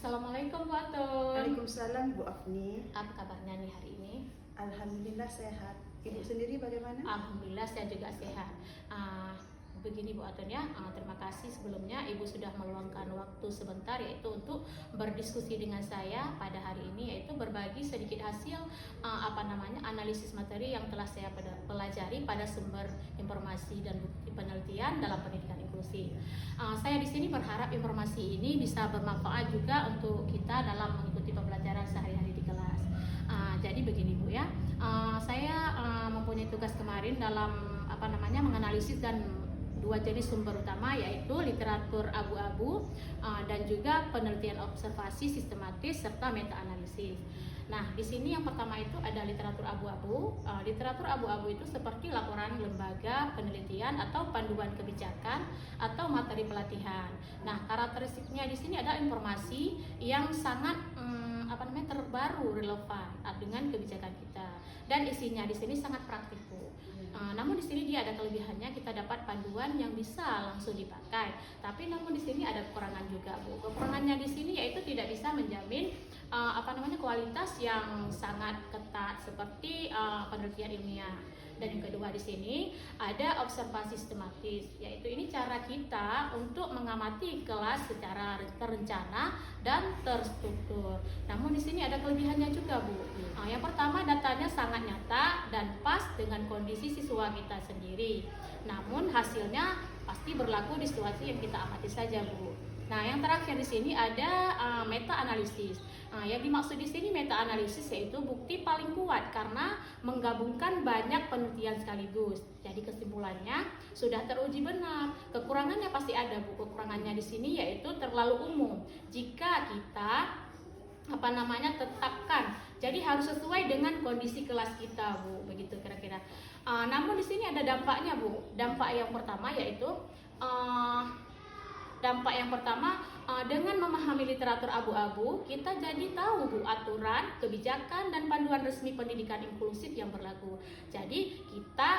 Assalamualaikum Bu Atun. Waalaikumsalam Bu Afni. Apa kabarnya nih hari ini? Alhamdulillah sehat. Ibu Ya. sendiri bagaimana? Alhamdulillah saya juga sehat. Begini Bu Atun ya, terima kasih sebelumnya Ibu sudah meluangkan waktu sebentar yaitu untuk berdiskusi dengan saya pada hari ini, yaitu berbagi sedikit hasil analisis materi yang telah saya pelajari pada sumber informasi dan bukti penelitian dalam pendidikan inklusif. Saya di sini berharap informasi ini bisa bermanfaat juga untuk kita dalam mengikuti pembelajaran sehari-hari di kelas. Jadi begini Bu ya, saya mempunyai tugas kemarin dalam menganalisis dan dua jenis sumber utama, yaitu literatur abu-abu dan juga penelitian observasi sistematis serta meta-analisis. Nah, di sini yang pertama itu ada literatur abu-abu. Literatur abu-abu itu seperti laporan lembaga penelitian atau panduan kebijakan atau materi pelatihan. Nah, karakteristiknya di sini ada informasi yang sangat terbaru, relevan dengan kebijakan kita, dan isinya di sini sangat praktik Bu. Namun di sini dia ada kelebihannya, kita dapat panduan yang bisa langsung dipakai. Tapi namun di sini ada kekurangan juga Bu. Kekurangannya di sini yaitu tidak bisa menjamin kualitas yang sangat ketat seperti penelitian ilmiah. Dan yang kedua di sini ada observasi sistematis, yaitu ini cara kita untuk mengamati kelas secara terencana dan terstruktur. Namun di sini ada kelebihannya juga Bu. Yang pertama, datanya sangat nyata dan pas dengan kondisi siswa kita sendiri. Namun hasilnya pasti berlaku di situasi yang kita amati saja Bu. Nah, yang terakhir di sini ada meta analisis. Yang dimaksud di sini meta analisis yaitu bukti paling kuat karena menggabungkan banyak penelitian sekaligus. Jadi kesimpulannya sudah teruji benar. Kekurangannya pasti ada Bu. Kekurangannya di sini yaitu terlalu umum. Jika kita tetapkan. Jadi harus sesuai dengan kondisi kelas kita Bu. Begitu kira-kira. Namun di sini ada dampaknya Bu. Dampak yang pertama yaitu dengan memahami literatur abu-abu, kita jadi tahu Bu aturan, kebijakan, dan panduan resmi pendidikan inklusif yang berlaku. Jadi kita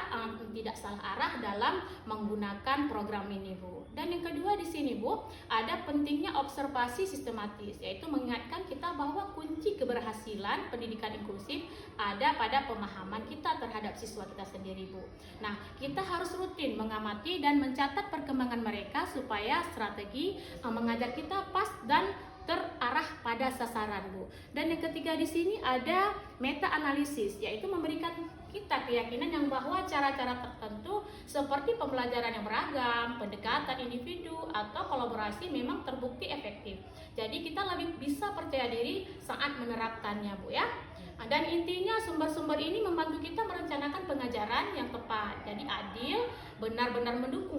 tidak salah arah dalam menggunakan program ini Bu. Dan yang kedua di sini Bu, ada pentingnya observasi sistematis, yaitu mengingatkan kita bahwa kunci keberhasilan pendidikan inklusif ada pada pemahaman kita terhadap siswa kita sendiri Bu. Nah, kita harus rutin mengamati dan mencatat perkembangan mereka supaya strategi mengajar kita pas dan terarah pada sasaran Bu. Dan yang ketiga di sini ada meta analisis, yaitu memberikan kita keyakinan yang bahwa cara-cara tertentu seperti pembelajaran yang beragam, pendekatan individu atau kolaborasi memang terbukti efektif. Jadi kita lebih bisa percaya diri saat menerapkannya Bu ya. Dan intinya sumber-sumber ini membantu kita merencanakan pengajaran yang tepat. Jadi adil, benar-benar mendukung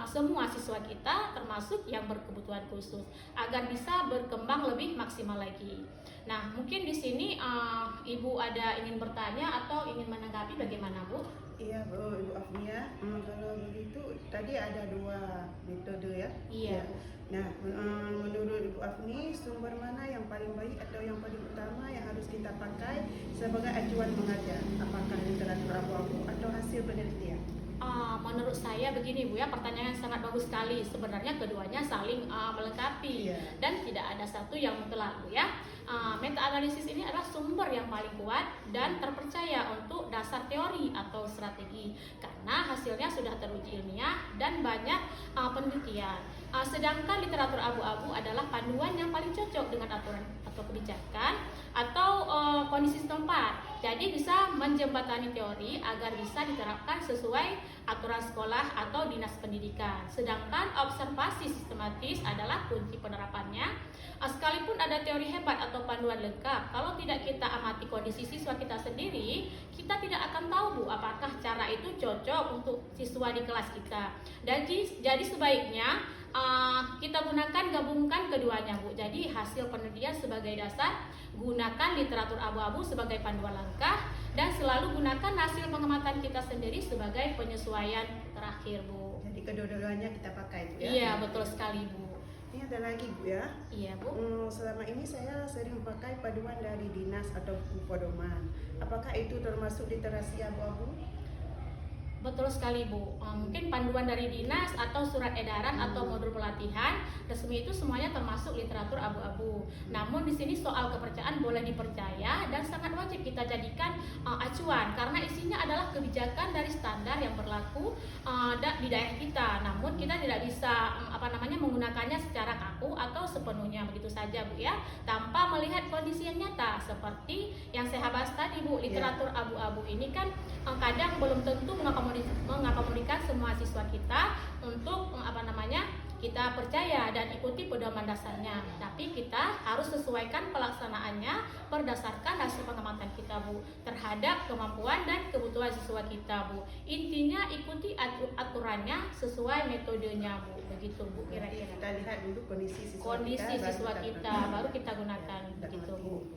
semua siswa kita termasuk yang berkebutuhan khusus agar bisa berkembang lebih maksimal lagi. Nah, mungkin di sini Ibu ada ingin bertanya atau ingin menanggapi bagaimana Bu? Iya Bu, Ibu Afni ya. Kalau begitu tadi ada dua metode ya. Iya. Nah, menurut Ibu Afni sumber mana yang paling baik atau yang paling utama yang harus kita pakai sebagai acuan mengajar? Apakah literatur abu-abu atau hasil penelitian? Menurut saya begini Bu ya, pertanyaan yang sangat bagus sekali. Sebenarnya keduanya saling melengkapi dan tidak ada satu yang mutlak Bu ya. Meta analisis ini adalah sumber yang paling kuat dan terpercaya untuk dasar teori atau strategi karena hasilnya sudah teruji ilmiah dan banyak penelitian. Sedangkan literatur abu-abu adalah panduan yang paling cocok dengan aturan atau kebijakan atau kondisi setempat. Jadi bisa menjembatani teori agar bisa diterapkan sesuai aturan sekolah atau dinas pendidikan. Sedangkan observasi sistematis adalah kunci penerapannya. Sekalipun ada teori hebat atau panduan lengkap, kalau tidak kita amati kondisi siswa kita sendiri, kita tidak akan tahu Bu apakah cara itu cocok untuk siswa di kelas kita. Jadi sebaiknya kita gabungkan keduanya Bu. Jadi hasil penelitian sebagai dasar, gunakan literatur abu-abu sebagai panduan langkah, dan selalu gunakan hasil pengamatan kita sendiri sebagai penyesuaian terakhir Bu. Jadi kedua-duanya kita pakai Bu ya? Iya, betul sekali Bu. Ini ada lagi Bu ya. Iya Bu. Selama ini saya sering pakai paduan dari dinas atau buku pedoman. Apakah itu termasuk literasi abu-abu? Betul sekali Bu. Mungkin panduan dari dinas atau surat edaran atau modul pelatihan resmi itu semuanya termasuk literatur abu-abu. Namun di sini soal kepercayaan boleh dipercaya dan sangat wajib kita jadikan acuan karena isinya adalah kebijakan dari standar yang berlaku di daerah kita. Namun kita tidak bisa menggunakannya secara kaku atau sepenuhnya begitu saja Bu ya, tanpa melihat kondisi yang nyata seperti yang saya bahas tadi Bu. Literatur abu-abu ini kan kadang belum tentu mengakomodir semua siswa kita untuk kita percaya dan ikuti pedoman dasarnya, tapi kita harus sesuaikan pelaksanaannya berdasarkan hasil pengamatan kita Bu terhadap kemampuan dan kebutuhan siswa kita Bu. Intinya ikuti aturannya sesuai metodenya Bu, begitu Bu kira-kira. Kita lihat dulu kondisi siswa kita, baru kita gunakan begitu Bu.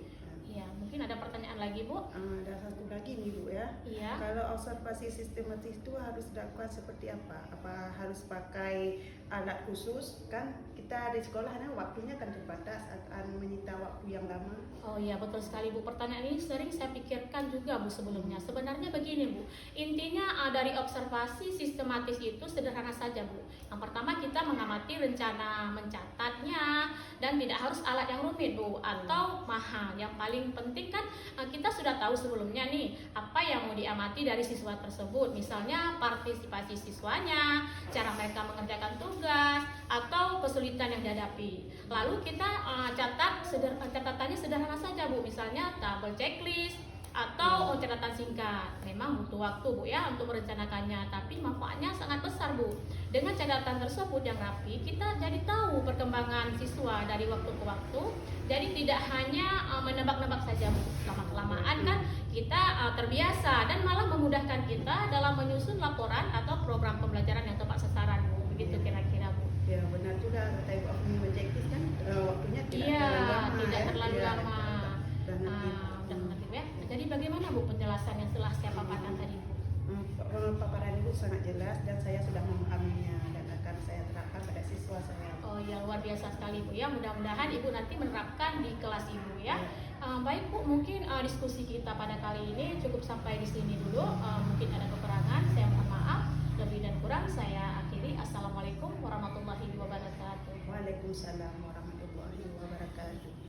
Iya, mungkin ada pertanyaan lagi Bu? Ada satu lagi nih Bu ya. Iya. Kalau observasi sistematis itu harus dilakukan seperti apa? Apa harus pakai alat khusus? Kan kita di sekolah waktunya kan terbatas, akan menyita waktu yang lama. Oh iya, betul sekali Bu. Pertanyaan ini sering saya pikirkan juga Bu sebelumnya. Sebenarnya begini Bu, intinya dari observasi sistematis itu sederhana saja Bu. Yang pertama kita mengamati rencana mencatatnya dan tidak harus alat yang rumit Bu atau mahal. Yang paling penting kan kita sudah tahu sebelumnya nih apa yang mau diamati dari siswa tersebut. Misalnya partisipasi siswanya, cara mereka mengerjakan tugas, atau kesulitan yang dihadapi. Lalu kita catatannya sederhana saja Bu, misalnya tabel checklist atau catatan singkat. Memang butuh waktu Bu ya untuk merencanakannya, tapi manfaatnya sangat besar Bu. Dengan catatan tersebut yang rapi, kita jadi tahu perkembangan siswa dari waktu ke waktu. Jadi tidak hanya menebak-nebak saja Bu. Lama-kelamaan kan kita terbiasa dan malah memudahkan kita dalam menyusun laporan atau program pembelajaran yang tepat sasaran Bu. Begitu kira-kira Bu. Ya benar juga kata Ibu Afni menjektis kan waktunya tidak terlalu lama. Dan nanti ya. Jadi bagaimana Bu penjelasan yang telah saya paparkan tadi Bu? Paparan Ibu sangat jelas dan saya sudah memahaminya dan akan saya terapkan pada siswa saya. Oh ya, luar biasa sekali Bu ya. Mudah-mudahan Ibu nanti menerapkan di kelas Ibu ya. Baik Bu, mungkin diskusi kita pada kali ini cukup sampai di sini dulu. Mungkin ada kekurangan, saya mohon maaf. Lebih dan kurang saya akhiri. Assalamualaikum warahmatullahi wabarakatuh. Waalaikumsalam warahmatullahi wabarakatuh.